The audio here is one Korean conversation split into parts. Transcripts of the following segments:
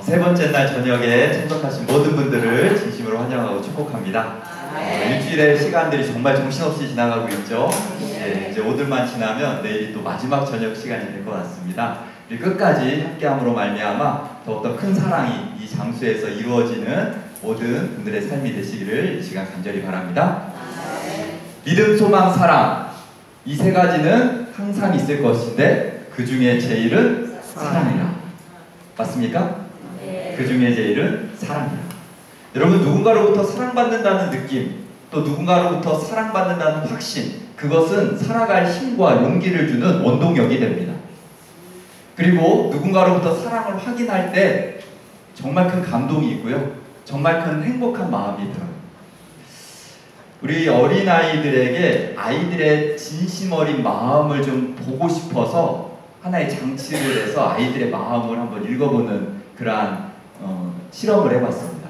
세 번째 날 저녁에 참석하신 모든 분들을 진심으로 환영하고 축복합니다. 일주일의 시간들이 정말 정신없이 지나가고 있죠. 이제 오늘만 지나면 내일이 또 마지막 저녁 시간이 될 것 같습니다. 끝까지 함께함으로 말미암아 더욱더 큰 사랑이 이 장소에서 이루어지는 모든 분들의 삶이 되시기를 이 시간 간절히 바랍니다. 믿음, 소망, 사랑, 이 세 가지는 항상 있을 것인데 그 중에 제일은 사랑이라. 맞습니까? 그 중에 제일은 사랑이라. 여러분, 누군가로부터 사랑받는다는 느낌, 또 누군가로부터 사랑받는다는 확신, 그것은 살아갈 힘과 용기를 주는 원동력이 됩니다. 그리고 누군가로부터 사랑을 확인할 때 정말 큰 감동이 있고요, 정말 큰 행복한 마음이 들어요. 우리 어린아이들에게 아이들의 진심 어린 마음을 좀 보고 싶어서 하나의 장치를 해서 아이들의 마음을 한번 읽어보는 그러한 실험을 해봤습니다.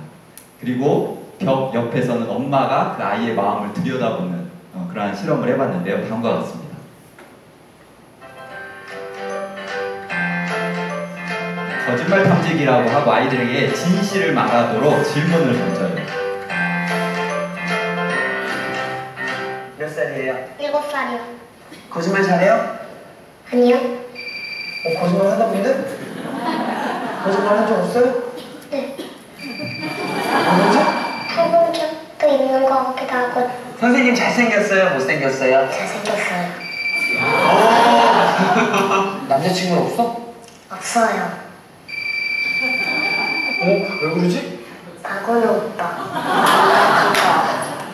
그리고 벽 옆에서는 엄마가 그 아이의 마음을 들여다보는 그러한 실험을 해봤는데요. 다음과 같습니다. 거짓말 탐지기라고 하고 아이들에게 진실을 말하도록 질문을 던져요. 몇 살이에요? 7살이요. 거짓말 잘해요? 아니요. 거짓말 하나 본데? 거짓말 한 적 없어요? 네. 뭐지? 해본 적도 있는 것 같기도 하고. 선생님 잘생겼어요? 못생겼어요? 잘생겼어요. 남자친구는 없어? 없어요. 왜 그러지? 박은호 오빠.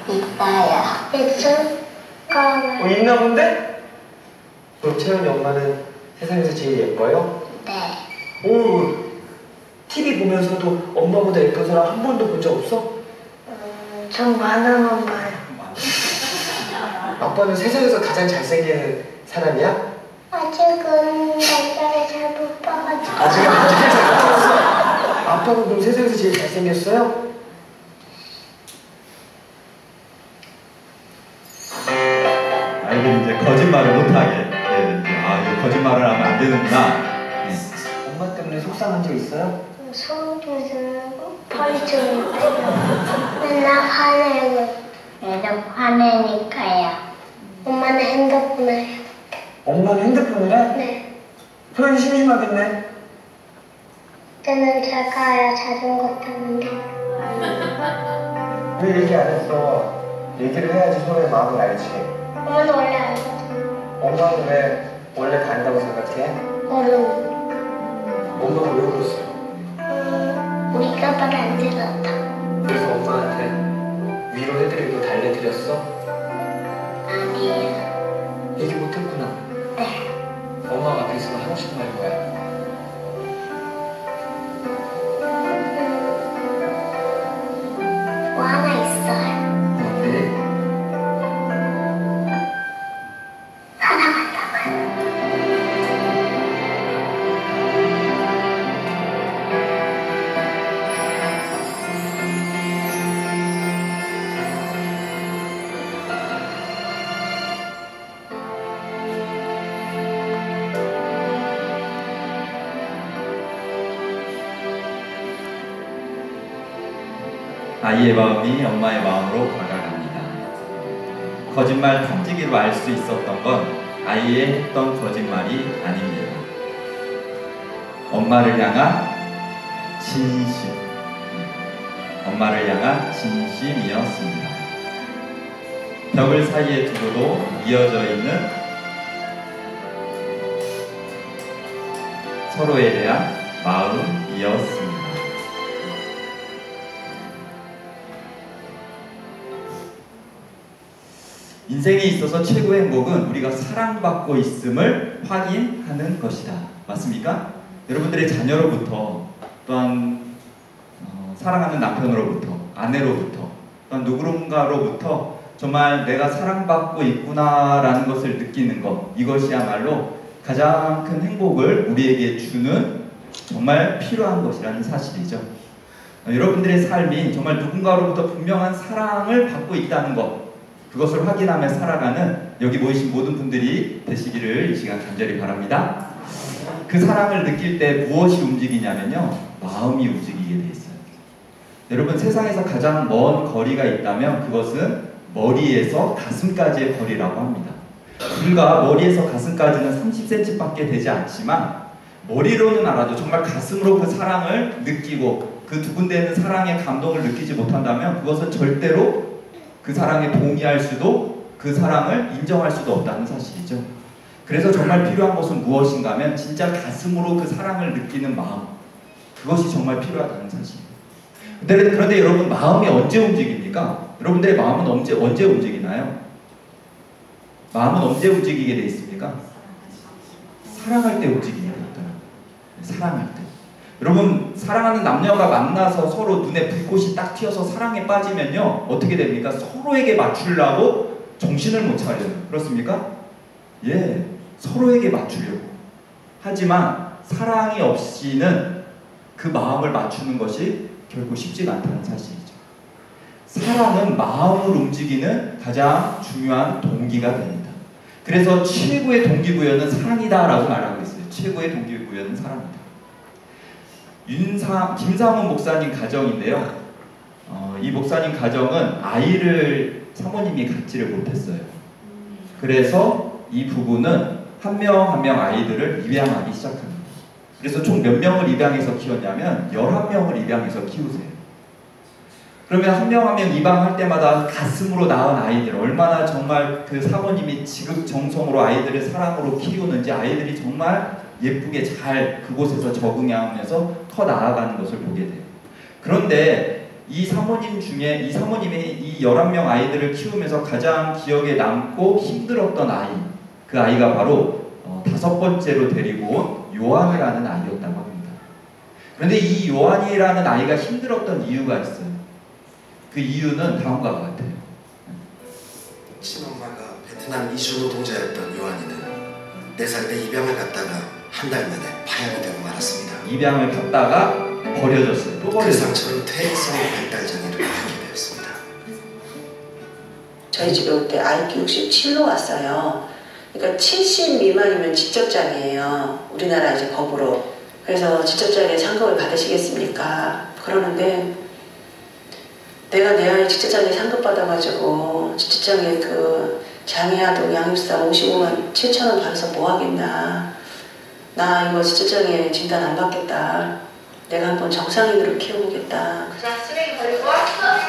있어요. 있을까? 있나 본데? 그럼 채연이 엄마는 세상에서 제일 예뻐요? 네. 오, TV 보면서도 엄마보다 예쁜 사람 한 번도 본 적 없어? 좀 많으면 봐요. 아빠는 세상에서 가장 잘생긴 사람이야? 아직은 남자를 잘 못 봐가지고. 아직은 잘 봤어. 아빠는 그럼 세상에서 제일 잘생겼어요? 아이들이 이제 거짓말을 못하게, 이거 거짓말을 하면 안 되는구나. 엄마 때문에 속상한 적 있어요? 소음도 지르고 팔이 좀 맨날 화내고. 얘도 화내니까요. 엄마는 핸드폰을 해요. 엄마는 핸드폰을 해? 네. 소연이 심심하겠네. 그때는 제가야 자전거 타는데. 왜 얘기 안 했어? 얘기를 해야지 소연의 마음을 알지. 엄마는 원래 알거든. 엄마는 왜 원래 간다고 생각해? 모르는. 엄마가 왜 그랬어? 우리가 말 안 들었다. 그래서 엄마한테 위로해드리고 달래드렸어? 아니에요. 얘기 못했구나. 네. 엄마가 앞에 있으면 하고 싶은 말이 뭐야? 뭐 하나 있어요. 뭔데? 사랑한다고요. 아이의 마음이 엄마의 마음으로 다가갑니다. 거짓말 탐지기로 알 수 있었던 건 아이의 했던 거짓말이 아닙니다. 엄마를 향한 진심, 엄마를 향한 진심이었습니다. 벽을 사이에 두고도 이어져 있는 서로에 대한 마음이었습니다. 인생에 있어서 최고의 행복은 우리가 사랑받고 있음을 확인하는 것이다. 맞습니까? 여러분들의 자녀로부터, 또한 사랑하는 남편으로부터, 아내로부터, 또한 누군가로부터 정말 내가 사랑받고 있구나라는 것을 느끼는 것, 이것이야말로 가장 큰 행복을 우리에게 주는 정말 필요한 것이라는 사실이죠. 여러분들의 삶이 정말 누군가로부터 분명한 사랑을 받고 있다는 것, 그것을 확인하며 살아가는 여기 모이신 모든 분들이 되시기를 이 시간 간절히 바랍니다. 그 사랑을 느낄 때 무엇이 움직이냐면요, 마음이 움직이게 돼 있어요. 여러분, 세상에서 가장 먼 거리가 있다면 그것은 머리에서 가슴까지의 거리라고 합니다. 불과 머리에서 가슴까지는 30cm밖에 되지 않지만 머리로는 알아도 정말 가슴으로 그 사랑을 느끼고 그 두근대는 사랑의 감동을 느끼지 못한다면 그것은 절대로 그 사랑에 동의할 수도 그 사랑을 인정할 수도 없다는 사실이죠. 그래서 정말 필요한 것은 무엇인가 하면 진짜 가슴으로 그 사랑을 느끼는 마음, 그것이 정말 필요하다는 사실입니다. 그런데 여러분, 마음이 언제 움직입니까? 여러분들의 마음은 언제 움직이나요? 마음은 언제 움직이게 돼 있습니까? 사랑할 때 움직이게 돼 있더라고요. 사랑할 때. 여러분, 사랑하는 남녀가 만나서 서로 눈에 불꽃이 딱 튀어서 사랑에 빠지면요, 어떻게 됩니까? 서로에게 맞추려고 정신을 못 차려요. 그렇습니까? 예, 서로에게 맞추려고. 하지만 사랑이 없이는 그 마음을 맞추는 것이 결코 쉽지가 않다는 사실이죠. 사랑은 마음을 움직이는 가장 중요한 동기가 됩니다. 그래서 최고의 동기부여는 사랑이다 라고 말하고 있어요. 최고의 동기부여는 사랑이다. 김상훈 목사님 가정인데요. 이 목사님 가정은 아이를 사모님이 갖지를 못했어요. 그래서 이 부부는 한 명 한 명 아이들을 입양하기 시작합니다. 그래서 총 몇 명을 입양해서 키웠냐면 11명을 입양해서 키우세요. 그러면 한 명 한 명 입양할 때마다 가슴으로 낳은 아이들, 얼마나 정말 그 사모님이 지극정성으로 아이들을 사랑으로 키우는지, 아이들이 정말 예쁘게 잘 그곳에서 적응하면서 커 나아가는 것을 보게 돼요. 그런데 이 사모님이 이 11명 아이들을 키우면서 가장 기억에 남고 힘들었던 아이, 그 아이가 바로 5번째로 데리고 온 요한이라는 아이였다고 합니다. 그런데 이 요한이라는 아이가 힘들었던 이유가 있어요. 그 이유는 다음과 같아요. 친엄마가 베트남 이주 노동자였던 요한이는 4살 때 입양을 갔다가 한 달 만에 파양이 되고 말았습니다. 입양을 갔다가 버려졌어요. 또 그 버려졌어요. 상처로 퇴행성 발달 장애를 갖게 되었습니다. 저희 집에 올 때 IQ 67로 왔어요. 그러니까 70 미만이면 지적장애예요. 우리나라 이제 법으로. 그래서 지적장애 상급을 받으시겠습니까? 그러는데 내가 내 아이 지적장애 상급 받아가지고 지적장애 그 장애아동 양육사 55만 7천 원 받아서 뭐 하겠나. 나 이거 지적장애 진단 안 받겠다. 내가 한번 정상인으로 키워보겠다. 쓰레기 버리고 왔어?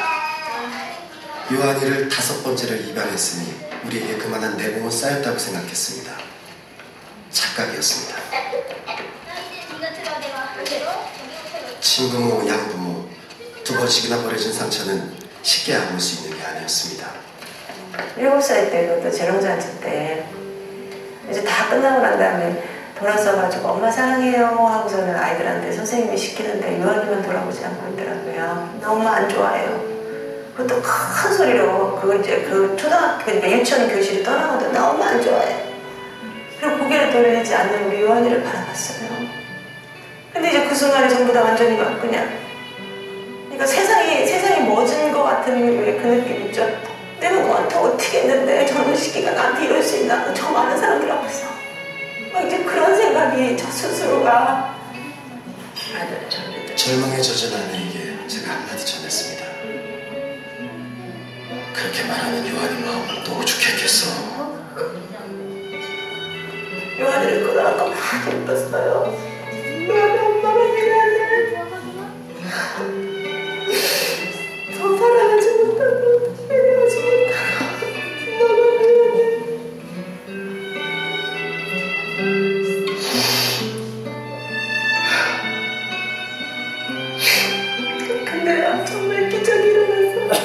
요한이를 5번째로 입양했으니 우리에게 그만한 내공은 쌓였다고 생각했습니다. 착각이었습니다. 친부모, 양부모, 두번씩이나 버려진 상처는 쉽게 아물 수 있는 게 아니었습니다. 7살 때부터 재롱잔치 때 이제 다 끝나고 난 다음에 돌아서가지고 엄마 사랑해요 하고서는 아이들한테 선생님이 시키는데 요한이만 돌아보지 않고 있더라고요. 나 엄마 안 좋아해요. 그것도 큰 소리로 그 이제 그 초등학교 그러니까 유치원 교실이 떠나거든. 나 엄마 안 좋아해. 그리고 고개를 돌리지 않는 우리 요한이를 바라봤어요. 근데 이제 그 순간에 전부 다 완전히 막 그냥 그러니까 세상이 멎은 것 같은 왜 그 느낌 있죠? 내가 너한테 어떻게 했는데 저런 시기가 나한테 이럴 수 있나? 저 많은 사람들 앞에서 막 이제 그런 생각이 저 스스로가 절망에 젖은 아내에게 제가 한마디 전했습니다. 그렇게 말하는 요한이 마음은 또 오죽했겠어. 요한이를 끌어안고 많이 울었어요. 미안해 엄마가 미안해. 더 사랑하지 못하고 배려하지 못하고 엄마가 미안해. 근데 정말 기적이 일어났어.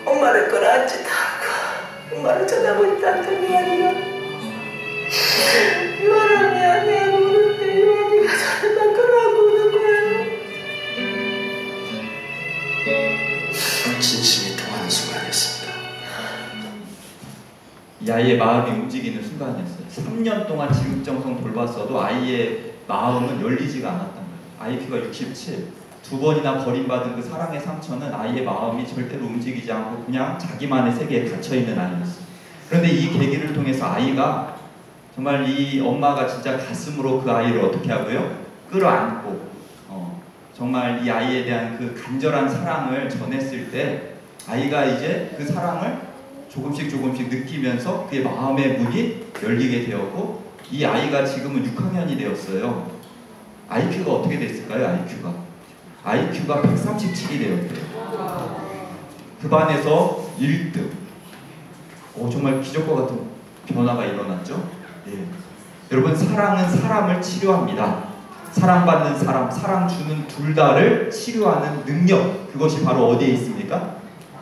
엄마를 끌어안지도 않고 엄마를 쳐다보지도 않던 요한이가 요한아 미안해 하고 우는데 요한이가 저를 막 끌어안고 우는 거예요. 진심이 통하는 순간이었습니다. 이 아이의 마음이 움직이는 순간이었어요. 3년 동안 지극정성 돌봤어도 아이의 마음은 열리지가 않았던 거예요. IQ가 67. 2번이나 버림받은 그 사랑의 상처는 아이의 마음이 절대로 움직이지 않고 그냥 자기만의 세계에 갇혀있는 아이였어요. 그런데 이 계기를 통해서 아이가 정말 이 엄마가 진짜 가슴으로 그 아이를 어떻게 하고요? 끌어안고 정말 이 아이에 대한 그 간절한 사랑을 전했을 때 아이가 이제 그 사랑을 조금씩 느끼면서 그의 마음의 문이 열리게 되었고 이 아이가 지금은 6학년이 되었어요. IQ가 어떻게 됐을까요? IQ가 137이 되었대요. 그 반에서 1등. 정말 기적과 같은 변화가 일어났죠. 예. 여러분, 사랑은 사람을 치료합니다. 사랑받는 사람, 사랑 주는 둘 다를 치료하는 능력, 그것이 바로 어디에 있습니까?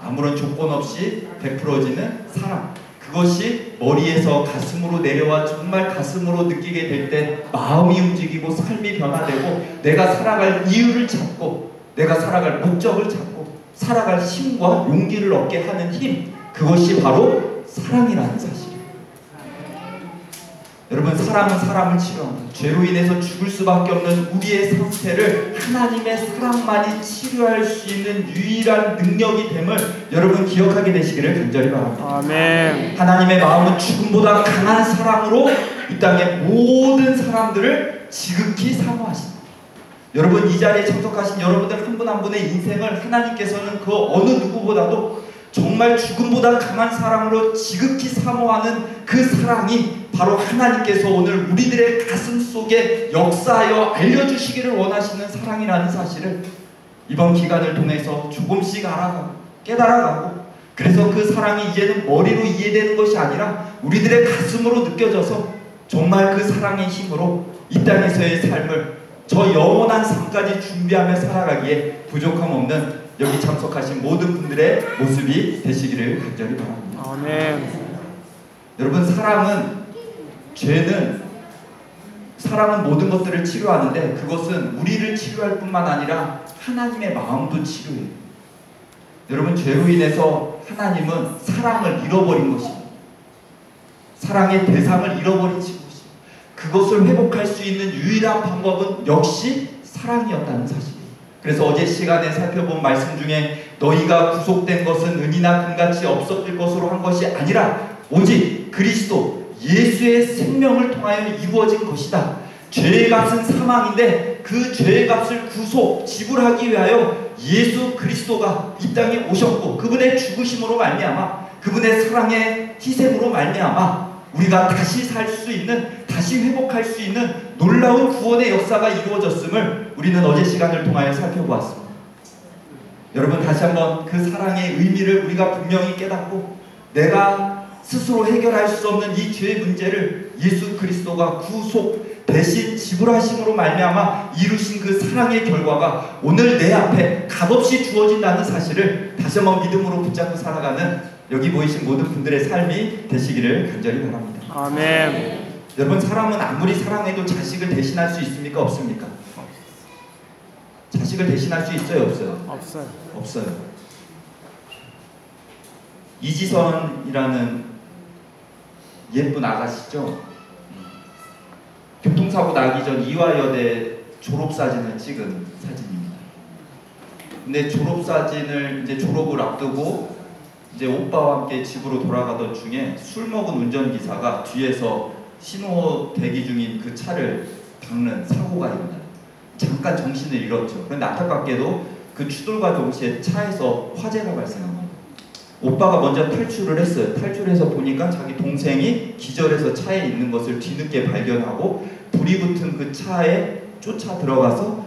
아무런 조건 없이 베풀어지는 사랑. 그것이 머리에서 가슴으로 내려와 정말 가슴으로 느끼게 될 때 마음이 움직이고 삶이 변화되고 내가 살아갈 이유를 찾고 내가 살아갈 목적을 찾고 살아갈 힘과 용기를 얻게 하는 힘, 그것이 바로 사랑이라는 사실이에요. 여러분, 사랑은 사람을 치료합니다. 죄로 인해서 죽을 수밖에 없는 우리의 상태를 하나님의 사랑만이 치료할 수 있는 유일한 능력이 됨을 여러분 기억하게 되시기를 간절히 바랍니다. 아멘. 하나님의 마음은 죽음보다 강한 사랑으로 이 땅의 모든 사람들을 지극히 사모하십니다. 여러분, 이 자리에 참석하신 여러분들 한 분 한 분의 인생을 하나님께서는 그 어느 누구보다도 정말 죽음보다 강한 사랑으로 지극히 사모하는 그 사랑이 바로 하나님께서 오늘 우리들의 가슴 속에 역사하여 알려주시기를 원하시는 사랑이라는 사실을 이번 기간을 통해서 조금씩 알아가고 깨달아가고, 그래서 그 사랑이 이제는 머리로 이해되는 것이 아니라 우리들의 가슴으로 느껴져서 정말 그 사랑의 힘으로 이 땅에서의 삶을 저 영원한 삶까지 준비하며 살아가기에 부족함 없는 여기 참석하신 모든 분들의 모습이 되시기를 간절히 바랍니다. 아멘. 여러분, 사랑은 모든 것들을 치료하는데 그것은 우리를 치료할 뿐만 아니라 하나님의 마음도 치료해요. 여러분, 죄로 인해서 하나님은 사랑을 잃어버린 것입니다. 사랑의 대상을 잃어버린 것입니다. 그것을 회복할 수 있는 유일한 방법은 역시 사랑이었다는 사실이에요. 그래서 어제 시간에 살펴본 말씀 중에 너희가 구속된 것은 은이나 금같이 없어질 것으로 한 것이 아니라 오직 그리스도 예수의 생명을 통하여 이루어진 것이다. 죄의 값은 사망인데 그 죄의 값을 지불하기 위하여 예수 그리스도가 이 땅에 오셨고 그분의 죽으심으로 말미암아 그분의 사랑의 희생으로 말미암아 우리가 다시 살 수 있는, 다시 회복할 수 있는 놀라운 구원의 역사가 이루어졌음을 우리는 어제 시간을 통하여 살펴보았습니다. 여러분, 다시 한번 그 사랑의 의미를 우리가 분명히 깨닫고 내가 스스로 해결할 수 없는 이 죄의 문제를 예수 그리스도가 구속 대신 지불하심으로 말미암아 이루신 그 사랑의 결과가 오늘 내 앞에 값없이 주어진다는 사실을 다시 한번 믿음으로 붙잡고 살아가는 여기 모이신 모든 분들의 삶이 되시기를 간절히 바랍니다. 아멘. 여러분, 사람은 아무리 사랑해도 자식을 대신할 수 있습니까? 없습니까? 자식을 대신할 수 있어요? 없어요? 없어요. 이지선이라는 예쁜 아가씨죠. 교통사고 나기 전 이화여대 졸업사진을 찍은 사진입니다. 근데 졸업사진을 이제 졸업을 앞두고 이제 오빠와 함께 집으로 돌아가던 중에 술 먹은 운전기사가 뒤에서 신호 대기 중인 그 차를 박는 사고가 일어나요. 잠깐 정신을 잃었죠. 그런데 안타깝게도 그 추돌과 동시에 차에서 화재가 발생합니다. 오빠가 먼저 탈출을 했어요. 탈출해서 보니까 자기 동생이 기절해서 차에 있는 것을 뒤늦게 발견하고 불이 붙은 그 차에 쫓아 들어가서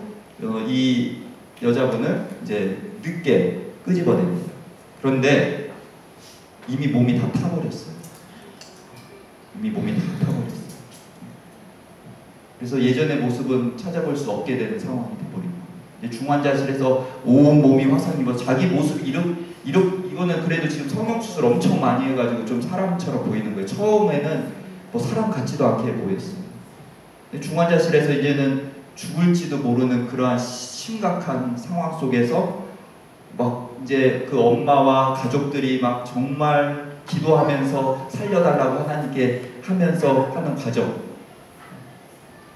이 여자분을 이제 늦게 끄집어냅니다. 그런데 이미 몸이 다 타버렸어요. 그래서 예전의 모습은 찾아볼 수 없게 되는 상황이 되어버립니다. 중환자실에서 온 몸이 화상 입어서 자기 모습이 이거는 그래도 지금 성형수술 엄청 많이 해가지고 좀 사람처럼 보이는 거예요. 처음에는 뭐 사람 같지도 않게 보였어요. 중환자실에서 이제는 죽을지도 모르는 그러한 심각한 상황 속에서 막 이제 그 엄마와 가족들이 막 정말 기도하면서 살려달라고 하나님께 하면서 하는 과정.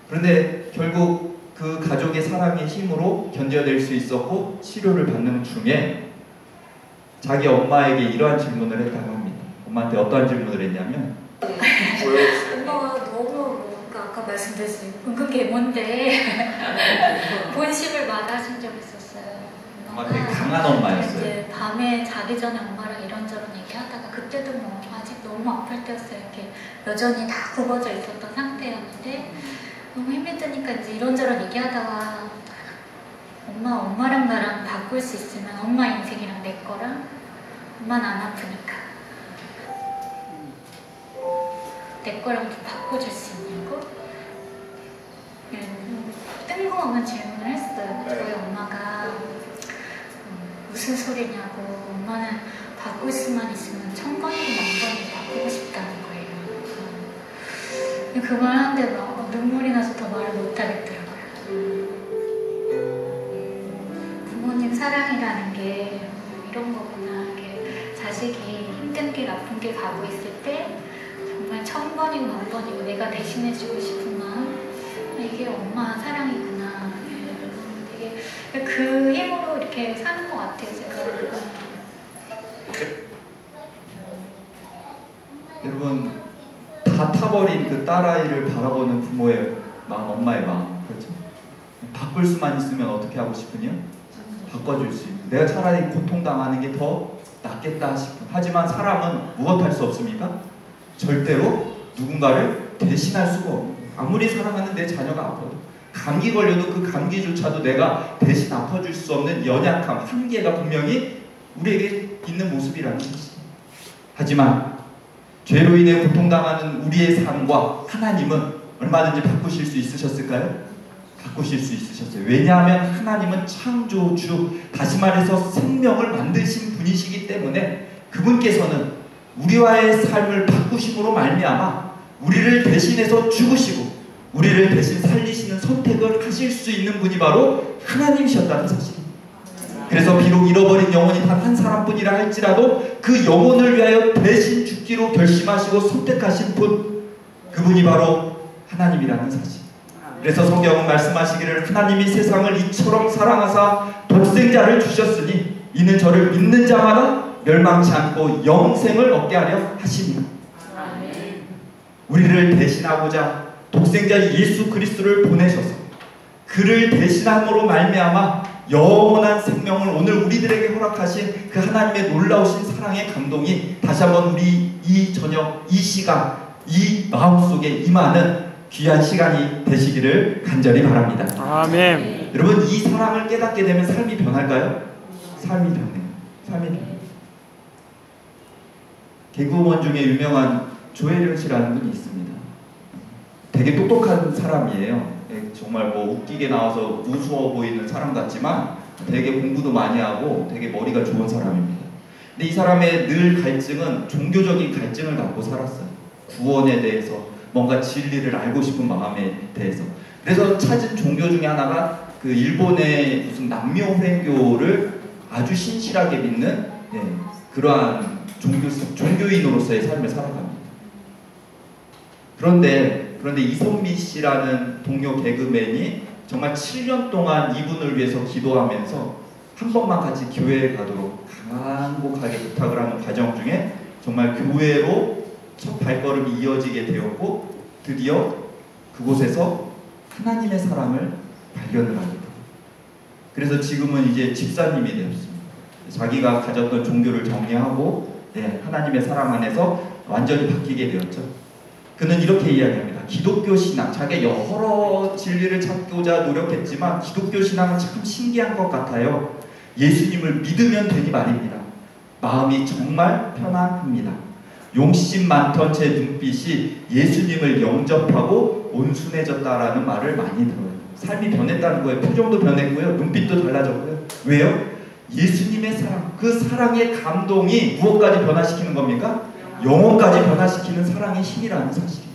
그런데 결국 그 가족의 사랑의 힘으로 견뎌낼 수 있었고 치료를 받는 중에 자기 엄마에게 이러한 질문을 했다고 합니다. 엄마한테 어떠한 질문을 했냐면 엄마가 너무 아까 말씀드렸어요. 은근 계몬데 본심을 마다하신 적이 있었어요. 엄마 되게 강한 엄마였어요. 이제 밤에 자기 전에 엄마랑 이런저런 얘기하다가 그때도 뭐 아직 너무 아플 때였어요. 이렇게 여전히 다 굽어져 있었던 상태였는데 너무 힘이 드니까 이제 이런저런 얘기하다가 엄마랑 나랑 바꿀 수 있으면 엄마 인생이랑 내 거랑 엄마는 안 아프니까 내 거랑 좀 바꿔줄 수 있냐고 뜬금없는 질문을 했어요. 저희 엄마가 무슨 소리냐고 엄마는 바꿀 수만 있으면 1000번이고 1000번이고 바꾸고 싶다는 거예요. 그 말 하는데 막 눈물이 나서 더 말을 못 하겠더라고요. 부모님 사랑이라는 게 이런 거구나. 이게 자식이 힘든 길 아픈 길 가고 있을 때 정말 1000번이고 1000번이고 내가 대신해주고 싶은 마음 이게 엄마 사랑이구나. 되게 그 힘으로 이렇게 사는 것 같아요. 제가. 여러분 다 타버린 그 딸아이를 바라보는 부모의 마음, 엄마의 마음, 그렇죠? 바꿀 수만 있으면 어떻게 하고 싶으냐? 바꿔줄 수 있는. 내가 차라리 고통당하는 게 더 낫겠다 싶은. 하지만 사람은 무엇 할 수 없습니까? 절대로 누군가를 대신할 수가 없는. 아무리 사랑하는 내 자녀가 아파도, 감기 걸려도 그 감기조차도 내가 대신 아파줄 수 없는 연약함, 한계가 분명히 우리에게 있는 모습이라는 것이죠. 하지만 죄로 인해 고통당하는 우리의 삶과 하나님은 얼마든지 바꾸실 수 있으셨을까요? 바꾸실 수 있으셨어요. 왜냐하면 하나님은 창조주, 다시 말해서 생명을 만드신 분이시기 때문에 그분께서는 우리와의 삶을 바꾸심으로 말미암아 우리를 대신해서 죽으시고 우리를 대신 살리시는 선택을 하실 수 있는 분이 바로 하나님이셨다는 사실입니다. 그래서 비록 잃어버린 영혼이 단 한 사람뿐이라 할지라도 그 영혼을 위하여 대신 죽기로 결심하시고 선택하신 분, 그분이 바로 하나님이라는 사실. 그래서 성경은 말씀하시기를 하나님이 세상을 이처럼 사랑하사 독생자를 주셨으니 이는 저를 믿는 자마다 멸망치 않고 영생을 얻게 하려 하시니라. 우리를 대신하고자 독생자 예수 그리스도를 보내셔서 그를 대신함으로 말미암아 영원한 생명을 오늘 우리들에게 허락하신 그 하나님의 놀라우신 사랑의 감동이 다시 한번 우리 이 저녁, 이 시간, 이 마음속에 임하는 귀한 시간이 되시기를 간절히 바랍니다. 아멘. 여러분 이 사랑을 깨닫게 되면 삶이 변할까요? 삶이 변해요. 삶이 변해요. 개그우먼 중에 유명한 조혜련 씨라는 분이 있습니다. 되게 똑똑한 사람이에요. 정말 뭐 웃기게 나와서 우스워 보이는 사람 같지만 되게 공부도 많이 하고 되게 머리가 좋은 사람입니다. 근데 이 사람의 늘 갈증은 종교적인 갈증을 갖고 살았어요. 구원에 대해서, 뭔가 진리를 알고 싶은 마음에 대해서. 그래서 찾은 종교 중에 하나가 그 일본의 무슨 남묘회교를 아주 신실하게 믿는 그러한 종교인으로서의 삶을 살아갑니다. 그런데 이선미 씨라는 동료 개그맨이 정말 7년 동안 이분을 위해서 기도하면서 한 번만 같이 교회에 가도록 간곡하게 부탁을 하는 과정 중에 정말 교회로 첫 발걸음이 이어지게 되었고 드디어 그곳에서 하나님의 사랑을 발견을 합니다. 그래서 지금은 이제 집사님이 되었습니다. 자기가 가졌던 종교를 정리하고 하나님의 사랑 안에서 완전히 바뀌게 되었죠. 그는 이렇게 이야기합니다. 기독교 신앙, 자기가 여러 진리를 찾고자 노력했지만 기독교 신앙은 참 신기한 것 같아요. 예수님을 믿으면 되니 말입니다. 마음이 정말 편안합니다. 용심 많던 제 눈빛이 예수님을 영접하고 온순해졌다라는 말을 많이 들어요. 삶이 변했다는 거예요. 표정도 변했고요. 눈빛도 달라졌고요. 왜요? 예수님의 사랑, 그 사랑의 감동이 무엇까지 변화시키는 겁니까? 영혼까지 변화시키는 사랑의 힘이라는 사실이에요.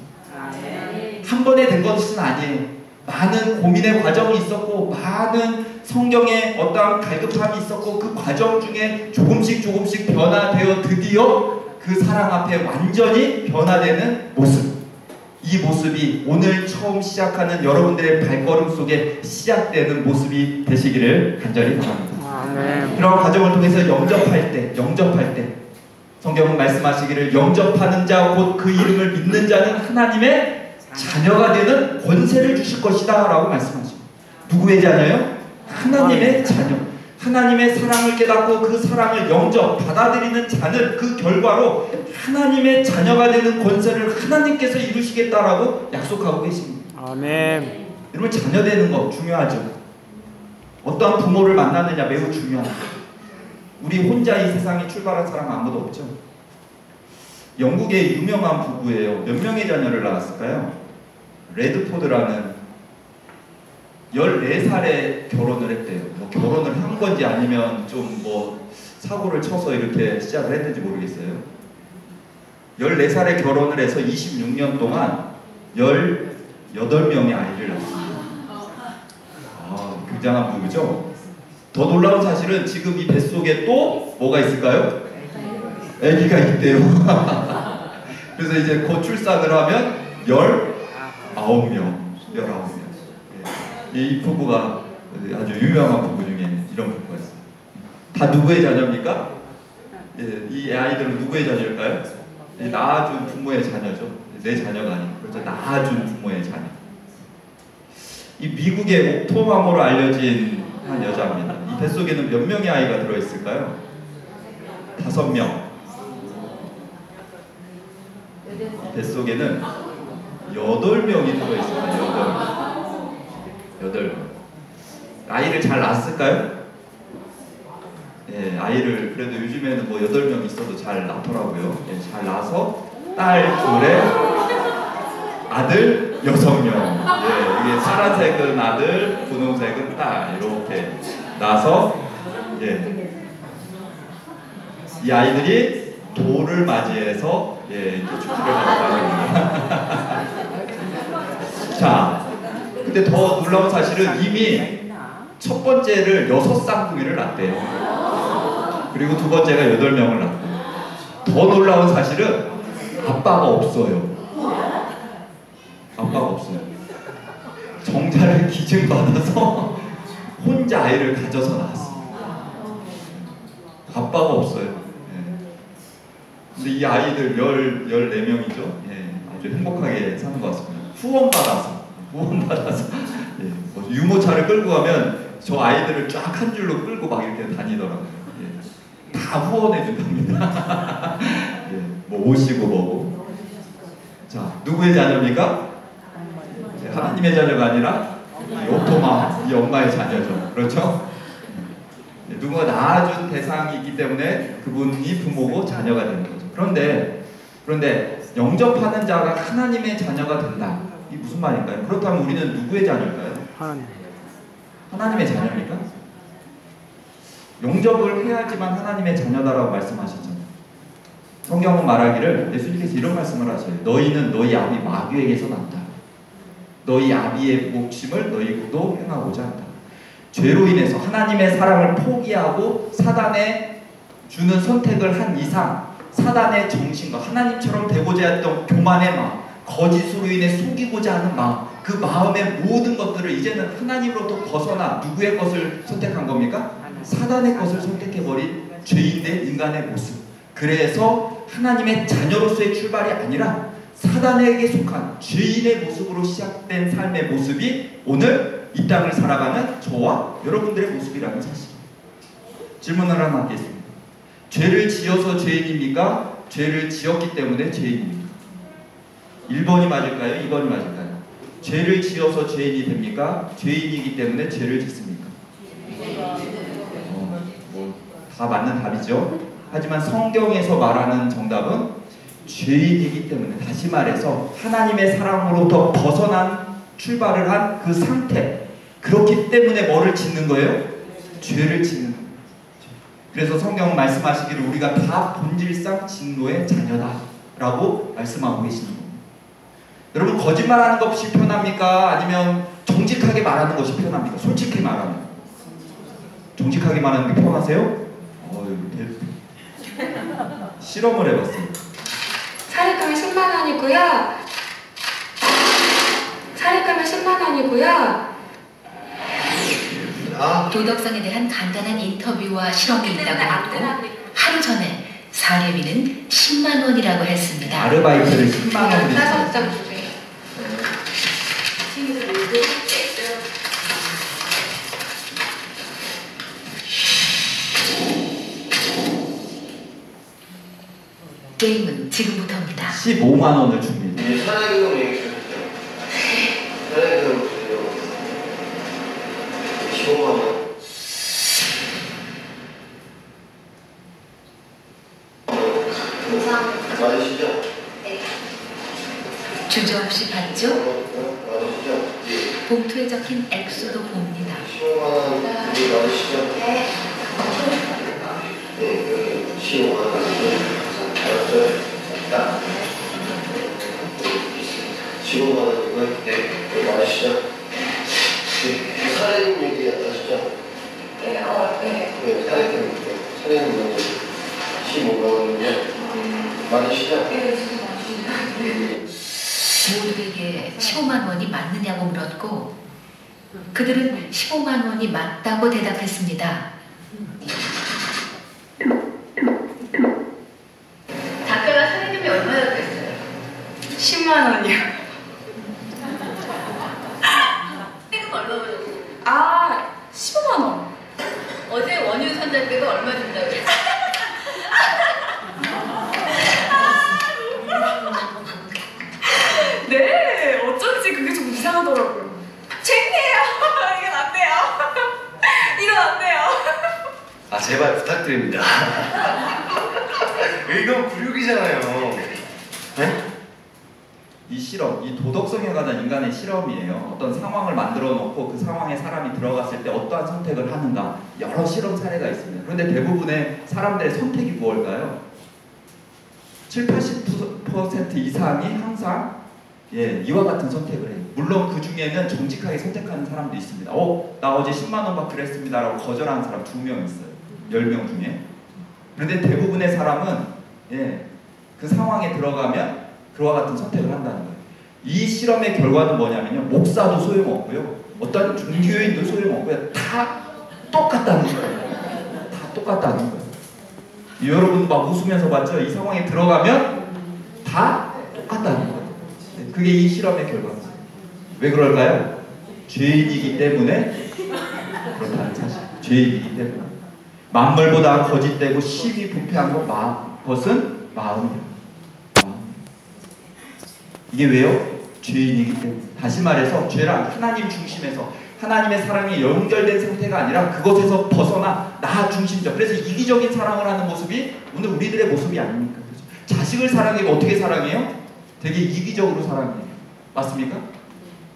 한 번에 된 것은 아니에요. 많은 고민의 과정이 있었고 많은 성경에 어떠한 갈급함이 있었고 그 과정 중에 조금씩 변화되어 드디어 그 사랑 앞에 완전히 변화되는 모습. 이 모습이 오늘 처음 시작하는 여러분들의 발걸음 속에 시작되는 모습이 되시기를 간절히 바랍니다. 그런 과정을 통해서 영접할 때 성경은 말씀하시기를 영접하는 자 곧 그 이름을 믿는 자는 하나님의 자녀가 되는 권세를 주실 것이다 라고 말씀하십니다. 누구의 자녀요? 하나님의 자녀. 하나님의 사랑을 깨닫고 그 사랑을 영접 받아들이는 자는 그 결과로 하나님의 자녀가 되는 권세를 하나님께서 이루시겠다라고 약속하고 계십니다. 아멘. 여러분, 자녀 되는 거 중요하죠. 어떠한 부모를 만나느냐 매우 중요합니다. 우리 혼자 이 세상에 출발한 사람 아무도 없죠. 영국의 유명한 부부예요. 몇 명의 자녀를 낳았을까요? 레드포드라는 14살에 결혼을 했대요. 뭐 결혼을 한 건지 아니면 좀 뭐 사고를 쳐서 이렇게 시작을 했는지 모르겠어요. 14살에 결혼을 해서 26년 동안 18명의 아이를 낳았습니다. 굉장한 부부죠. 더 놀라운 사실은 지금 이 뱃속에 또 뭐가 있을까요? 아기가 있대요. 그래서 이제 곧 출산을 하면 19명. 이 부부가 아주 유명한 부부 중에 이런 부부가 있어요. 다 누구의 자녀입니까? 이 아이들은 누구의 자녀일까요? 낳아준 부모의 자녀죠. 내 자녀가 아니고, 그렇죠. 낳아준 부모의 자녀. 이 미국의 옥토마모로 알려진 한 여자입니다. 이 뱃속에는 몇 명의 아이가 들어있을까요? 5명. 이 뱃속에는 8명이 들어있습니다. 8명. 아이를 잘 낳았을까요? 예, 아이를 그래도 요즘에는 뭐 8명 있어도 잘 낳더라고요. 예, 잘 낳아서 딸 2에 아들 6명. 예, 이게 파란색은 아들, 분홍색은 딸 이렇게 낳아서 이 아이들이 돌을 맞이해서 이제 축제를 하고 자, 근데 더 놀라운 사실은 이미 첫 번째를 6쌍둥이를 낳대요. 그리고 두 번째가 8명을 낳고. 더 놀라운 사실은 아빠가 없어요. 아빠가 없어요. 정자를 기증받아서 혼자 아이를 가져서 낳았습니다. 아빠가 없어요. 근데 이 아이들 14명이죠. 아주 행복하게 사는 것 같습니다. 후원받아서 뭐 유모차를 끌고 가면 저 아이들을 쫙 한 줄로 끌고 막 이렇게 다니더라고요. 다 후원해 준답니다. 뭐 옷이고 뭐고. 자, 누구의 자녀입니까? 하나님의 자녀가 아니라 이 옥토마, 이 엄마의 자녀죠. 그렇죠? 누군가 낳아준 대상이 있기 때문에 그분이 부모고 자녀가 되는 거죠. 그런데 영접하는 자가 하나님의 자녀가 된다. 이게 무슨 말일까요? 그렇다면 우리는 누구의 자녀일까요? 하나님의 자녀입니까? 영접을 해야지만 하나님의 자녀다라고 말씀하셨잖아요. 성경은 말하기를 예수님께서 이런 말씀을 하셔요. 너희는 너희 아비 마귀에게서 났다. 너희 아비의 목심을 너희도 행하고자 한다. 죄로 인해서 하나님의 사랑을 포기하고 사단에 주는 선택을 한 이상 사단의 정신과 하나님처럼 되고자 했던 교만의 마음, 거짓으로 인해 속이고자 하는 마음, 그 마음의 모든 것들을 이제는 하나님으로부터 벗어나 누구의 것을 선택한 겁니까? 사단의 것을 선택해버린 죄인된 인간의 모습. 그래서 하나님의 자녀로서의 출발이 아니라 사단에게 속한 죄인의 모습으로 시작된 삶의 모습이 오늘 이 땅을 살아가는 저와 여러분들의 모습이라는 사실입니다. 질문을 하나 하겠습니다. 죄를 지어서 죄인입니까? 죄를 지었기 때문에 죄인입니까? 1번이 맞을까요? 2번이 맞을까요? 죄를 지어서 죄인이 됩니까? 죄인이기 때문에 죄를 짓습니까? 다 맞는 답이죠. 하지만 성경에서 말하는 정답은 죄인이기 때문에, 다시 말해서 하나님의 사랑으로부터 벗어난 출발을 한 그 상태, 그렇기 때문에 뭐를 짓는 거예요? 죄를 짓는 거예요. 그래서 성경은 말씀하시기를 우리가 다 본질상 진노의 자녀다 라고 말씀하고 계시는 겁니다. 여러분, 거짓말하는 것이 편합니까? 아니면 정직하게 말하는 것이 편합니까? 솔직히 말하는. 정직하게 말하는 게 편하세요? 실험을 해봤어요. 사례금이 10만 원이고요. 사례금이 10만 원이고요. 도덕성에 대한 간단한 인터뷰와 실험이 있다고 했고 하루 전에 사례비는 10만 원이라고 했습니다. 아르바이트를 10만 원을 5장 주세요. 게임은 지금부터입니다. 15만 원을 줍니다. 사랑이금 얘기해주세요. 사랑이금 주세요. 15만 원. 맞으시죠? 주저없이 받죠? 맞으시죠? 봉투에 적힌 액수도 봅니다. 15만 원 맞으시죠? 네. 네, 여기 15만 원. 알았어요? 딱. 15만 원이고요. 네. 여기 맞으시죠? 네. 사례님 얘기 아시죠? 네, 네. 네, 사례님. 사례님 먼저 15만 원이고요. 맞으시죠? 모두에게 15만 원이 맞느냐고 물었고 그들은 15만 원이 맞다고 대답했습니다. 작가가 사장님이 얼마나 됐어요? 10만 원이요. 세금 얼마 받았어요? 아, 15만 원. 어제 원유 선장님께서 얼마 준다고 그랬어요? 네, 어쩐지 그게 좀 이상하더라고요. 창피해요. 이건 안 돼요. 이건 안 돼요. 아, 제발 부탁드립니다. 이건 굴욕이잖아요. 네? 이 실험, 이 도덕성에 관한 인간의 실험이에요. 어떤 상황을 만들어 놓고 그 상황에 사람이 들어갔을 때 어떠한 선택을 하는가 여러 실험 사례가 있습니다. 그런데 대부분의 사람들의 선택이 무엇일까요? 7, 80% 이상이 항상 이와 같은 선택을 해요. 물론 그 중에는 정직하게 선택하는 사람도 있습니다. 나 어제 10만 원 받기로 했습니다 라고 거절하는 사람 2명 있어요. 10명 중에. 그런데 대부분의 사람은 그 상황에 들어가면 그와 같은 선택을 한다는 거예요. 이 실험의 결과는 뭐냐면요. 목사도 소용없고요. 어떤 종교인도 소용없고요. 다 똑같다는 거예요. 다 똑같다는 거예요. 여러분 막 웃으면서 봤죠? 이 상황에 들어가면 다 똑같다는 거예요. 그게 이 실험의 결과입니다. 왜 그럴까요? 죄인이기 때문에 그렇다는 사실. 죄인이기 때문에. 만물보다 거짓되고 심히 부패한 것은 마음이에요. 이게 왜요? 죄인이기 때문에. 다시 말해서 죄란 하나님 중심에서 하나님의 사랑에 연결된 상태가 아니라 그것에서 벗어나 나 중심적. 그래서 이기적인 사랑을 하는 모습이 오늘 우리들의 모습이 아닙니까? 그렇죠? 자식을 사랑해도 어떻게 사랑해요? 되게 이기적으로 사랑해요. 맞습니까?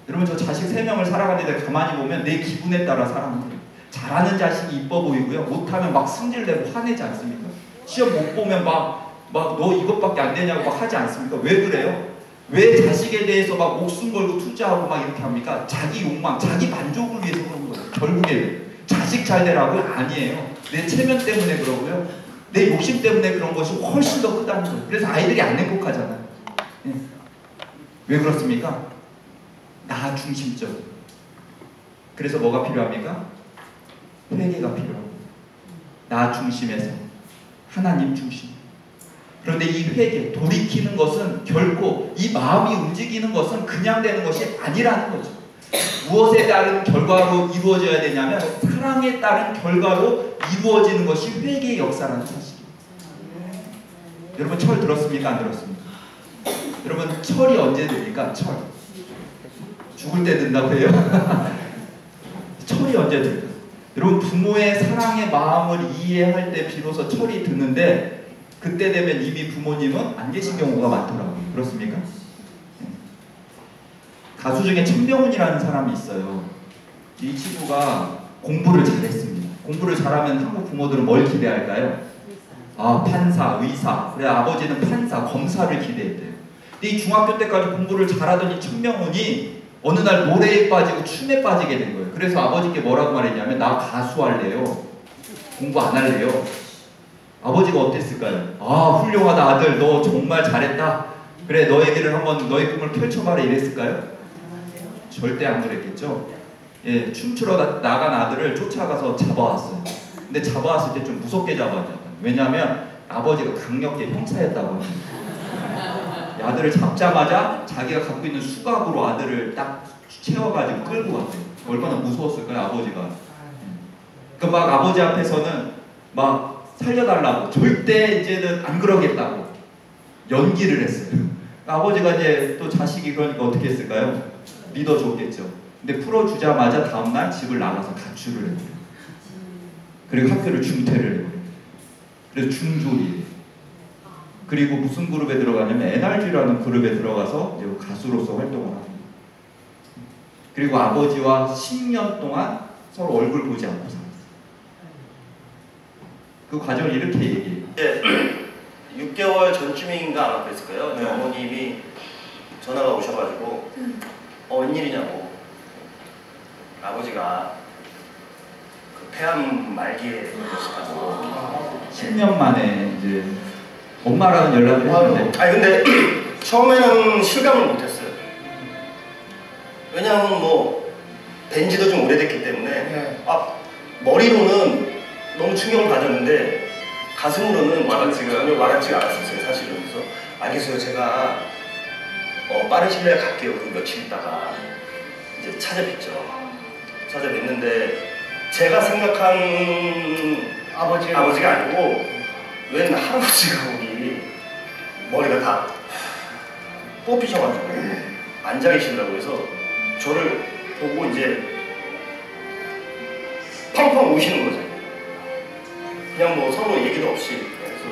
여러분 저 자식 3명을 사랑하는데 가만히 보면 내 기분에 따라 사랑해요. 잘하는 자식이 이뻐 보이고요. 못하면 막 승질내고 화내지 않습니까? 시험 못 보면 막 너 이것밖에 안 되냐고 막 하지 않습니까? 왜 그래요? 왜 자식에 대해서 막 목숨 걸고 투자하고 막 이렇게 합니까? 자기 욕망, 자기 만족을 위해서 그런 거예요. 결국에 자식 잘 되라고? 아니에요. 내 체면 때문에 그러고요. 내 욕심 때문에 그런 것이 훨씬 더 크다는 거예요. 그래서 아이들이 안 행복하잖아요. 왜 그렇습니까? 나 중심적. 그래서 뭐가 필요합니까? 회개가 필요합니다. 나 중심에서 하나님 중심. 그런데 이 회개, 돌이키는 것은 결코 이 마음이 움직이는 것은 그냥 되는 것이 아니라는 거죠. 무엇에 따른 결과로 이루어져야 되냐면 사랑에 따른 결과로 이루어지는 것이 회개의 역사라는 사실입니다. 여러분 철 들었습니까? 안 들었습니까? 여러분 철이 언제 됩니까? 철. 죽을 때 된다고 해요? 철이 언제 될까요? 여러분 부모의 사랑의 마음을 이해할 때 비로소 철이 드는데 그때 되면 이미 부모님은 안 계신 경우가 많더라고요. 그렇습니까? 가수 중에 천병훈이라는 사람이 있어요. 이 친구가 공부를 잘했습니다. 공부를 잘하면 한국 부모들은 뭘 기대할까요? 판사, 의사. 그래 아버지는 판사, 검사를 기대했대요. 근데 이 중학교 때까지 공부를 잘하던 이 천병훈이 어느 날 노래에 빠지고 춤에 빠지게 된 거예요. 그래서 아버지께 뭐라고 말했냐면 나 가수 할래요. 공부 안 할래요. 아버지가 어땠을까요? 훌륭하다 아들 너 정말 잘했다. 그래 너에게를 한번 너의 꿈을 펼쳐봐라 이랬을까요? 절대 안 그랬겠죠. 춤추러 나간 아들을 쫓아가서 잡아왔어요. 근데 잡아왔을 때 좀 무섭게 잡아왔죠. 왜냐하면 아버지가 강력계 형사였다고 합니다. 아들을 잡자마자 자기가 갖고 있는 수갑으로 아들을 딱 채워가지고 끌고 갔대요. 얼마나 무서웠을까요, 아버지가. 그러니까 막 아버지 앞에서는 막 살려달라고, 절대 이제는 안 그러겠다고 연기를 했어요. 아버지가 이제 또 자식이 그러니까 어떻게 했을까요? 믿어줬겠죠. 근데 풀어주자마자 다음날 집을 나가서 가출을 했대요. 그리고 학교를 중퇴를 해요. 그래서 중졸이에요. 그리고 무슨 그룹에 들어가냐면 NRG라는 그룹에 들어가서 가수로서 활동을 합니다. 그리고 아버지와 10년 동안 서로 얼굴 보지 않고 살았어요. 그 과정을 이렇게 얘기해요. 네, 6개월 전쯤인가 아마 그랬을 거예요. 네. 어머님이 전화가 오셔가지고 웬일이냐고. 아버지가 그 폐암 말기에 걸리셨다고. 10년 만에 이제 엄마랑은 연락을 했는데 아니 근데 처음에는 실감을 못했어요. 왜냐하면 뭐 뵌지도 좀 오래됐기 때문에 머리로는 너무 충격을 받았는데 가슴으로는 전혀 와닿지가 않았었어요, 사실은. 그래서 알겠어요, 제가 빠른 시일 내에 갈게요. 그 며칠 있다가 이제 찾아뵙죠. 찾아뵙는데 제가 생각한 아버지가 아니고 웬 할아버지가 우리 머리가 다 뽑히셔가지고 앉아 계시더라고요. 그래서 저를 보고 이제 펑펑 우시는 거죠. 그냥 뭐 서로 얘기도 없이. 그래서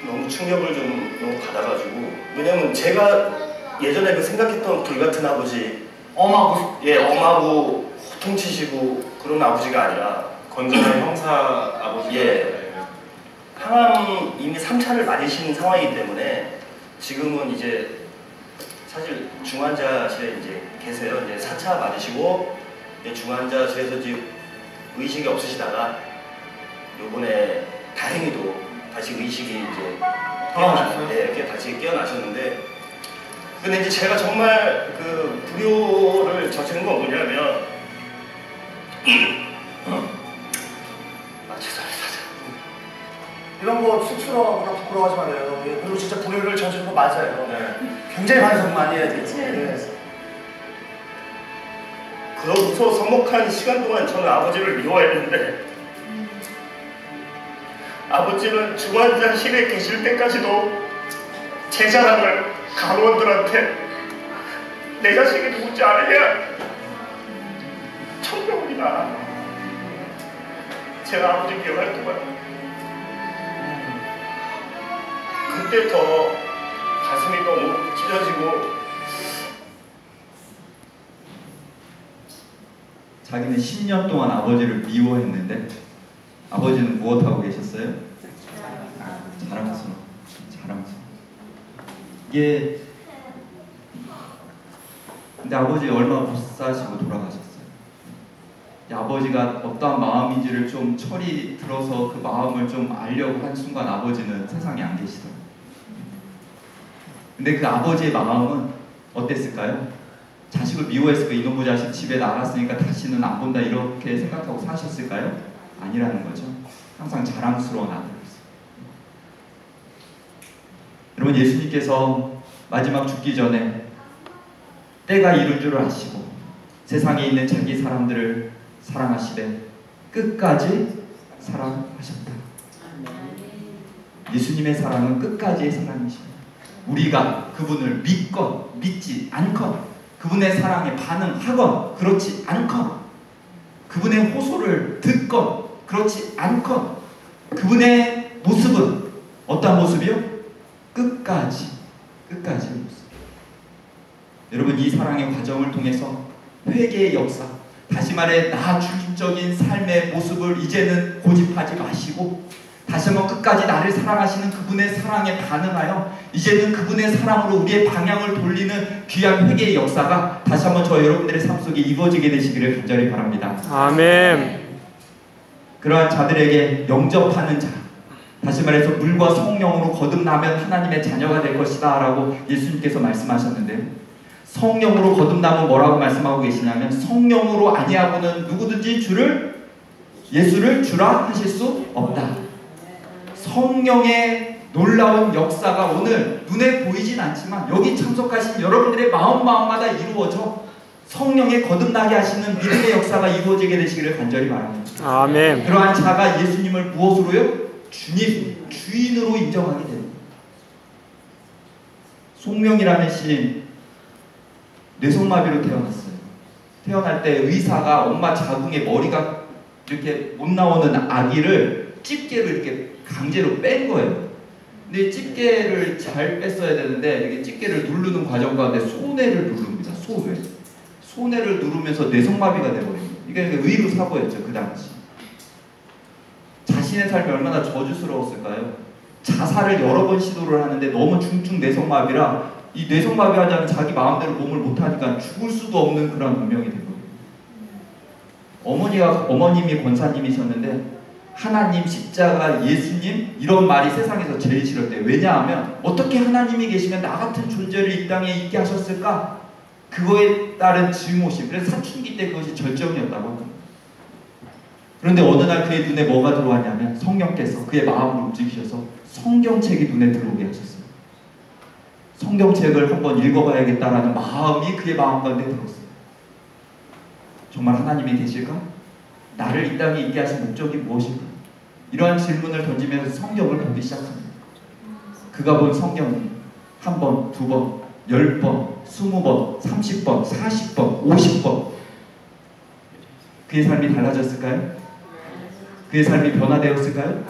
너무 충격을 좀 너무 받아가지고. 왜냐면 제가 예전에 그 생각했던 불같은 아버지, 엄하고 호통치시고 그런 아버지가 아니라 건전한 형사 아버지. 항암 이미 3차를 맞으신 상황이기 때문에 지금은 이제 사실 중환자실에 이제 계세요. 이제 4차 맞으시고 이제 중환자실에서 이제 의식이 없으시다가 요번에 다행히도 다시 의식이 이제 이렇게 다시 깨어나셨는데, 근데 이제 제가 정말 그 불효를 저지른 건 뭐냐면 죄송합니다. 이런 거 쑥스러워하거나 부끄러워하지 말아요. 그리고 진짜 불효를 저지른 거 맞아요. 굉장히 반성 많이 해야 돼요. 그러고서 서먹한 시간 동안 저는 아버지를 미워했는데 아버지는 중환자실에 계실 때까지도 제 자랑을 간호원들한테 내 자식이 누군지 아느냐? 천명이다. 제가 아버지 기억할 동안 그때 더 가슴이 너무 찢어지고. 자기는 10년 동안 아버지를 미워했는데 아버지는 무엇하고 계셨어요? 자랑스러워. 이게 근데 아버지 얼마 못 사시고 돌아가셨어요. 아버지가 어떠한 마음인지를 좀 철이 들어서 그 마음을 좀 알려고 한 순간 아버지는 세상에 안 계시더라고요. 근데 그 아버지의 마음은 어땠을까요? 자식을 미워했을까? 이놈의 자식 집에 나갔으니까 다시는 안 본다 이렇게 생각하고 사셨을까요? 아니라는 거죠. 항상 자랑스러운 아들이었어요. 여러분, 예수님께서 마지막 죽기 전에 때가 이른 줄 아시고 세상에 있는 자기 사람들을 사랑하시되 끝까지 사랑하셨다. 예수님의 사랑은 끝까지의 사랑이십니다. 우리가 그분을 믿건 믿지 않건, 그분의 사랑에 반응하건 그렇지 않건, 그분의 호소를 듣건 그렇지 않건, 그분의 모습은 어떤 모습이요? 끝까지의 모습. 여러분, 이 사랑의 과정을 통해서 회개의 역사, 다시 말해 나 중심적인 삶의 모습을 이제는 고집하지 마시고 다시 한번 끝까지 나를 사랑하시는 그분의 사랑에 반응하여 이제는 그분의 사랑으로 우리의 방향을 돌리는 귀한 회개의 역사가 다시 한번 저 여러분들의 삶 속에 이루어지게 되시기를 간절히 바랍니다. 아멘. 그러한 자들에게 영접하는 자, 다시 말해서 물과 성령으로 거듭나면 하나님의 자녀가 될 것이다 라고 예수님께서 말씀하셨는데, 성령으로 거듭나면 뭐라고 말씀하고 계시냐면 성령으로 아니하고는 누구든지 예수를 주라 하실 수 없다. 성령의 놀라운 역사가 오늘 눈에 보이진 않지만 여기 참석하신 여러분들의 마음마다 이루어져 성령의 거듭나게 하시는 믿음의 역사가 이루어지게 되시기를 간절히 바랍니다. 아멘. 그러한 자가 예수님을 무엇으로요? 주님, 주인으로 인정하게 됩니다. 송명이라는 시인 뇌성마비로 태어났어요. 태어날 때 의사가 엄마 자궁에 머리가 이렇게 못 나오는 아기를 집게로 이렇게 강제로 뺀 거예요. 근데 집게를 잘 뺐어야 되는데 이게 집게를 누르는 과정 가운데 소뇌를 누릅니다. 소뇌를 누르면서 뇌성마비가 돼버립니다. 이게 의료 사고였죠, 그 당시. 자신의 삶이 얼마나 저주스러웠을까요? 자살을 여러 번 시도를 하는데 너무 중증 뇌성마비라 이 뇌성마비 하자면 자기 마음대로 몸을 못하니까 죽을 수도 없는 그런 운명이 된 거예요. 어머님이 권사님이셨는데 하나님, 십자가, 예수님 이런 말이 세상에서 제일 싫었대요. 왜냐하면 어떻게 하나님이 계시면 나 같은 존재를 이 땅에 있게 하셨을까? 그거에 따른 증오심. 그래서 사춘기 때 그것이 절정이었다고 합니다. 그런데 어느 날 그의 눈에 뭐가 들어왔냐면 성령께서 그의 마음을 움직이셔서 성경책이 눈에 들어오게 하셨어요. 성경책을 한번 읽어봐야겠다라는 마음이 그의 마음 가운데 들었어요. 정말 하나님이 계실까? 나를 이 땅에 있게 하신 목적이 무엇일까? 이러한 질문을 던지면서 성경을 보기 시작합니다. 그가 본 성경이 한 번, 두 번, 10번, 20번, 30번, 40번, 50번. 그의 삶이 달라졌을까요? 그의 삶이 변화되었을까요?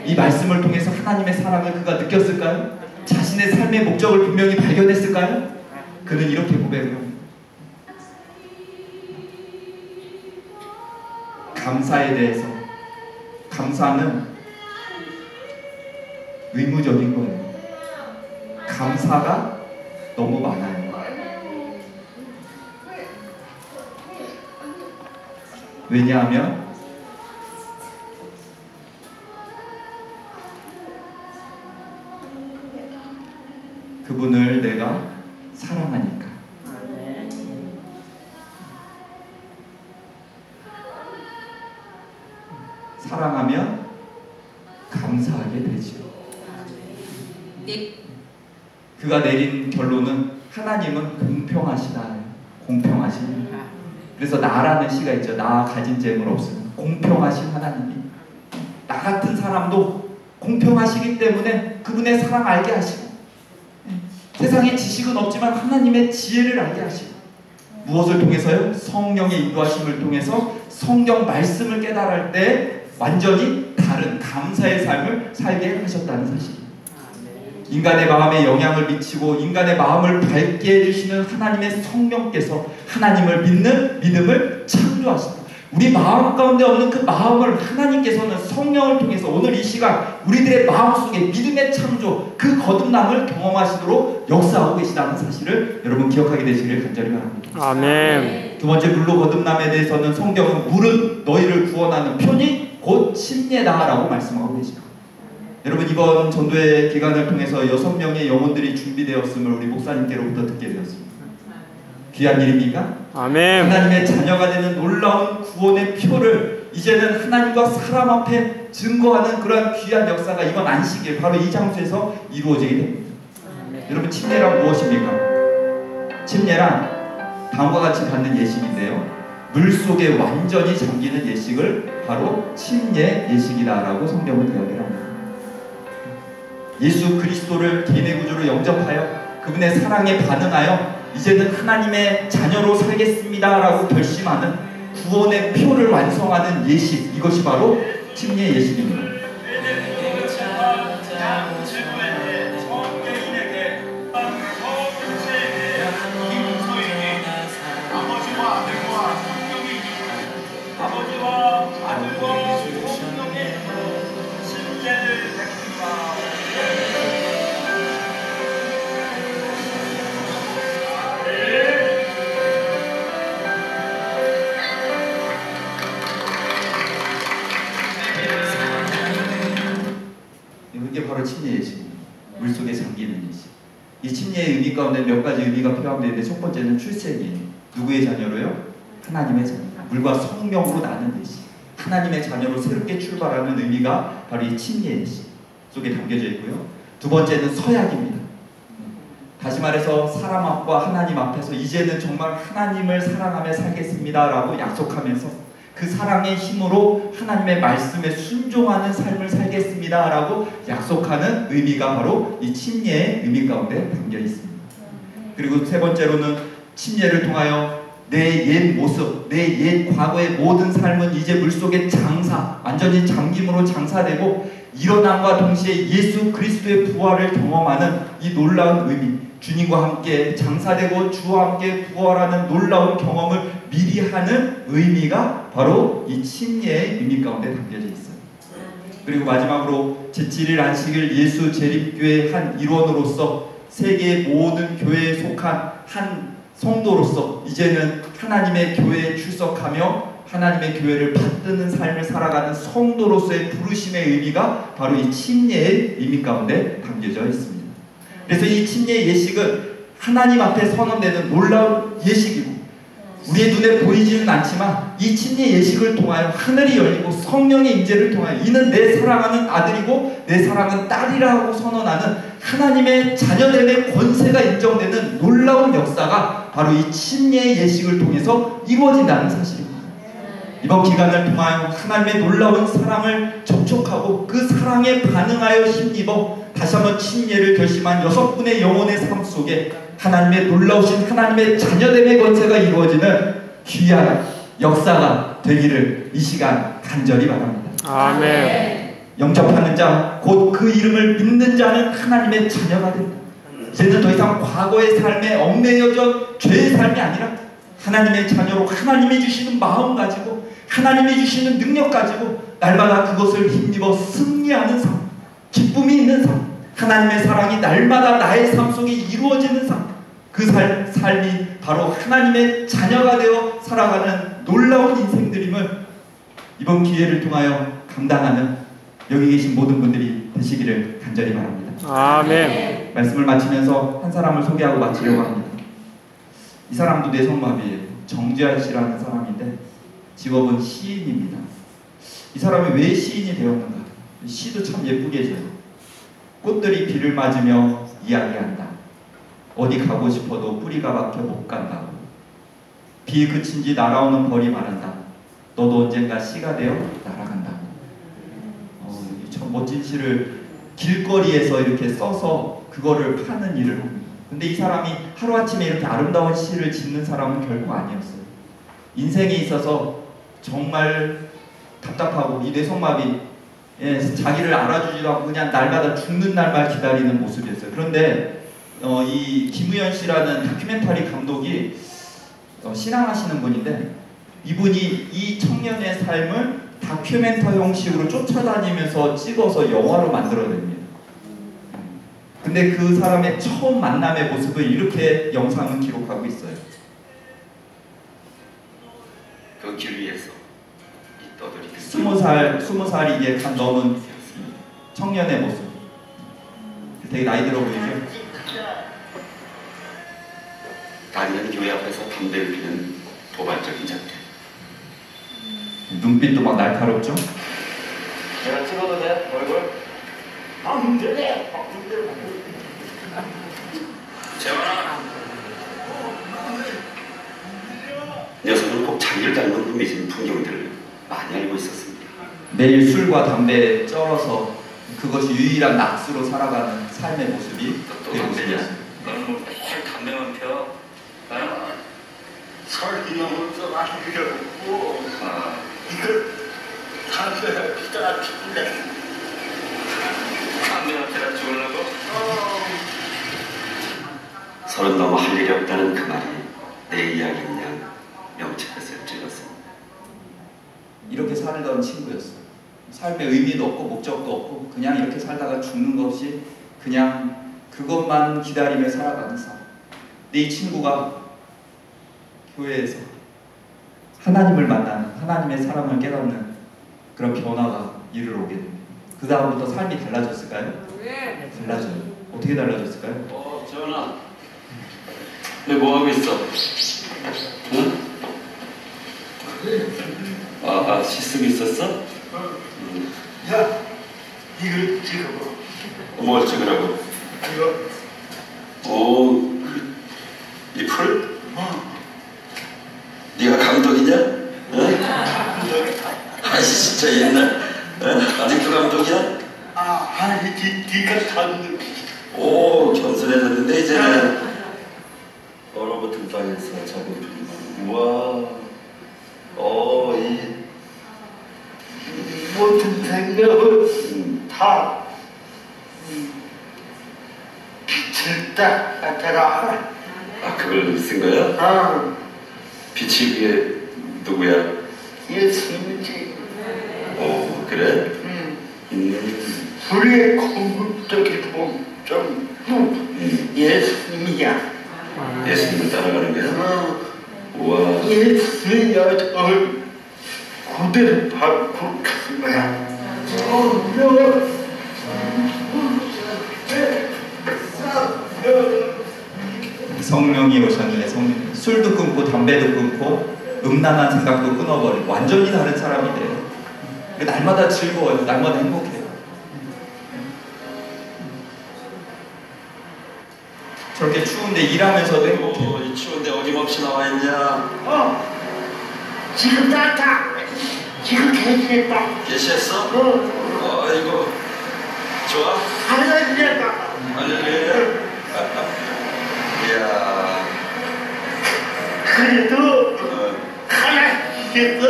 이 말씀을 통해서 하나님의 사랑을 그가 느꼈을까요? 자신의 삶의 목적을 분명히 발견했을까요? 그는 이렇게 고백을 합니다. 감사에 대해서, 감사는 의무적인 거예요. 감사가 너무 많아요. 왜냐하면 그분을 내가 사랑하니까. 사랑하면 감사하게 되죠. 그가 내린 결론은 하나님은 공평하시다. 공평하십니다. 그래서 나라는 시가 있죠. 나 가진 재물 없으면 공평하신 하나님이 나 같은 사람도 공평하시기 때문에 그분의 사랑 알게 하시고 세상에 지식은 없지만 하나님의 지혜를 알게 하시고 무엇을 통해서요? 성령의 인도하심을 통해서 성경 말씀을 깨달을 때 완전히 다른 감사의 삶을 살게 하셨다는 사실입니다. 인간의 마음에 영향을 미치고 인간의 마음을 밝게 해주시는 하나님의 성령께서 하나님을 믿는 믿음을 창조하신다. 우리 마음 가운데 없는 그 마음을 하나님께서는 성령을 통해서 오늘 이 시간 우리들의 마음속에 믿음의 창조, 그 거듭남을 경험하시도록 역사하고 계시다는 사실을 여러분 기억하게 되시기를 간절히 바랍니다. 아멘. 두 번째 물로 거듭남에 대해서는 성경은 물은 너희를 구원하는 편이 곧 침례다라고 말씀하고 계십니다. 여러분 이번 전도회 기간을 통해서 6명의 영혼들이 준비되었음을 우리 목사님께로부터 듣게 되었습니다. 귀한 일입니까? 아멘. 하나님의 자녀가 되는 놀라운 구원의 표를 이제는 하나님과 사람 앞에 증거하는 그러한 귀한 역사가 이번 안식일 바로 이 장소에서 이루어지게 됩니다. 여러분 침례란 무엇입니까? 침례란 다음과 같이 받는 예식인데요. 물속에 완전히 잠기는 예식을 바로 침례 예식이다라고 성경은 대언을 합니다. 예수 그리스도를 개인의 구주로 영접하여 그분의 사랑에 반응하여 이제는 하나님의 자녀로 살겠습니다라고 결심하는 구원의 표를 완성하는 예식, 이것이 바로 침례 예식입니다. 이게 바로 침례 예식입니다. 물속에 잠기는 예식. 이 침례의 의미 가운데 몇 가지 의미가 포함되는데 첫 번째는 출생이에요. 누구의 자녀로요? 하나님의 자녀. 물과 성령으로 나는 예식. 하나님의 자녀로 새롭게 출발하는 의미가 바로 이 침례 예식 속에 담겨져 있고요. 두 번째는 서약입니다. 다시 말해서 사람 앞과 하나님 앞에서 이제는 정말 하나님을 사랑하며 살겠습니다라고 약속하면서 그 사랑의 힘으로 하나님의 말씀에 순종하는 삶을 살겠습니다라고 약속하는 의미가 바로 이 침례의 의미 가운데 담겨 있습니다. 그리고 세 번째로는 침례를 통하여 내 옛 모습, 내 옛 과거의 모든 삶은 이제 물속에 완전히 잠김으로 장사되고 일어남과 동시에 예수 그리스도의 부활을 경험하는 이 놀라운 의미, 주님과 함께 장사되고 주와 함께 부활하는 놀라운 경험을 미리 하는 의미가 바로 이 침례의 의미 가운데 담겨져 있어요. 그리고 마지막으로 제7일 안식일 예수 재림교회의 한 일원으로서 세계의 모든 교회에 속한 한 성도로서 이제는 하나님의 교회에 출석하며 하나님의 교회를 받드는 삶을 살아가는 성도로서의 부르심의 의미가 바로 이 침례의 의미 가운데 담겨져 있습니다. 그래서 이 침례의 예식은 하나님 앞에 선언되는 놀라운 예식이고 우리의 눈에 보이지는 않지만 이 침례 예식을 통하여 하늘이 열리고 성령의 임재를 통하여 이는 내 사랑하는 아들이고 내 사랑하는 딸이라고 선언하는 하나님의 자녀됨의 권세가 인정되는 놀라운 역사가 바로 이 침례의 예식을 통해서 이루어진다는 사실입니다. 이번 기간을 통하여 하나님의 놀라운 사랑을 접촉하고 그 사랑에 반응하여 힘입어 다시 한번 침례를 결심한 6분의 영혼의 삶 속에 하나님의 놀라우신 하나님의 자녀됨의 권세가 이루어지는 귀한 역사가 되기를 이 시간 간절히 바랍니다. 아멘. 영접하는 자, 곧 그 이름을 믿는 자는 하나님의 자녀가 된다. 이제는 더 이상 과거의 삶에 얽매여져 죄의 삶이 아니라 하나님의 자녀로 하나님이 주시는 마음 가지고 하나님이 주시는 능력 가지고 날마다 그것을 힘입어 승리하는 삶, 기쁨이 있는 삶, 하나님의 사랑이 날마다 나의 삶 속에 이루어지는 삶, 그 삶이 바로 하나님의 자녀가 되어 살아가는 놀라운 인생들임을 이번 기회를 통하여 감당하는 여기 계신 모든 분들이 되시기를 간절히 바랍니다. 아멘. 말씀을 마치면서 한 사람을 소개하고 마치려고 합니다. 이 사람도 뇌성마비예요. 정재환 씨라는 사람인데 직업은 시인입니다. 이 사람이 왜 시인이 되었는가? 시도 참 예쁘게 지어요. 꽃들이 비를 맞으며 이야기한다. 어디 가고 싶어도 뿌리가 박혀 못 간다고. 비 그친 지 날아오는 벌이 말한다. 너도 언젠가 시가 되어 날아간다고. 참 멋진 시를 길거리에서 이렇게 써서 그거를 파는 일을 합니다. 근데 이 사람이 하루아침에 이렇게 아름다운 시를 짓는 사람은 결코 아니었어요. 인생에 있어서 정말 답답하고 이 뇌성마비 자기를 알아주지도 않고 그냥 날마다 죽는 날만 기다리는 모습이었어요. 그런데 이 김우현 씨라는 다큐멘터리 감독이 신앙하시는 분인데 이분이 이 청년의 삶을 다큐멘터 형식으로 쫓아다니면서 찍어서 영화로 만들어냅니다. 근데 그 사람의 처음 만남의 모습을 이렇게 영상은 기록하고 있어요. 그 길 위에서 떠들이 20살이 이제 간 넘은 청년의 모습. 되게 나이 들어 보이죠? 다니는 교회 앞에서 담배를 피는 도발적인 장면. 눈빛도 막 날카롭죠? 내가 찍어도 돼? 얼굴? 안 돼. 재환아. 녀석은 꼭 자기를 닮은 흠이진 풍경들을 많이 알고 있었습니다. 매일 술과 담배에 쩔어서 그것이 유일한 낙수로 살아가는 삶의 모습이 또 그 담배냐? 모습이었어요. 너는 뭐 매일 담배만 펴? 설기념은 좀 많이 필요없고 이걸 담배 피다가 피는데 담배만 피다 죽으려고? 서른 넘어 할 일이 없다는 그 말이 내 이야기인 양 명찰에서 찔렀습니다. 이렇게 살던 친구였어요. 삶의 의미도 없고 목적도 없고 그냥 이렇게 살다가 죽는 것이 그냥 그것만 기다리며 살아가는 삶. 근데 이 친구가 교회에서 하나님을 만나는 하나님의 사랑을 깨닫는 그런 변화가 이르러 오게 됩니다. 그 다음부터 삶이 달라졌을까요? 네. 달라져요. 어떻게 달라졌을까요? 재환아, 너 뭐하고 있어? 응? 시 쓰고 있었어? 야, 이걸 찍어봐. 뭘 찍으라고? 이거 오, 이 풀? 네가 감독이냐? 아이씨, 진짜 옛날. 아직도 감독이야? 아니, 네가 감독. 오, 겸손해졌는데 이제는 얼어붙은 땅에서 작은 풀. 우와. 이 모든 생각은 다 빛을 따라. 그걸 쓴 거야? 빛이 그게 누구야? 예수님이지. 그래? 불의 궁극적인 목적 예수님이야. 예수님을 따라가는 거야? 우와. 예수님이 널 그대로 바꾸는 거야. 성령이 오셨는데 성령 술도 끊고 담배도 끊고 음란한 생각도 끊어버리고 완전히 다른 사람이 돼요. 날마다 즐거워요. 날마다 행복해요. 저렇게 추운데 일하면서도 행복해요. 이 추운데 어김없이 나와 있냐? 지금 나타. 지금 계시했다. 계시했어? 이거 좋아? 할렐루야. 할렐루야. 이야. 그래도 하나님께서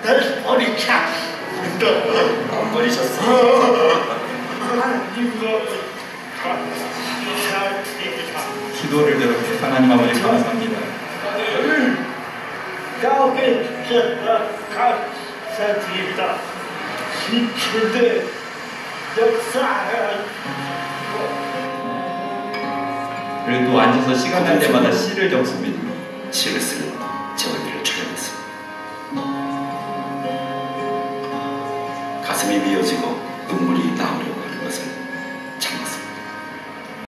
날 버리지 않는다. 안 버리셨어? 하나님과 기도를 들었고 하나님 아버지 감사합니다. 가오게 감사드립니다. 신천대 역사에 그리고 또 앉아서 시간 날 때마다 시를 적습니다. 시를 쓰는 재원들을 촬영했습니다. 가슴이 미어지고 눈물이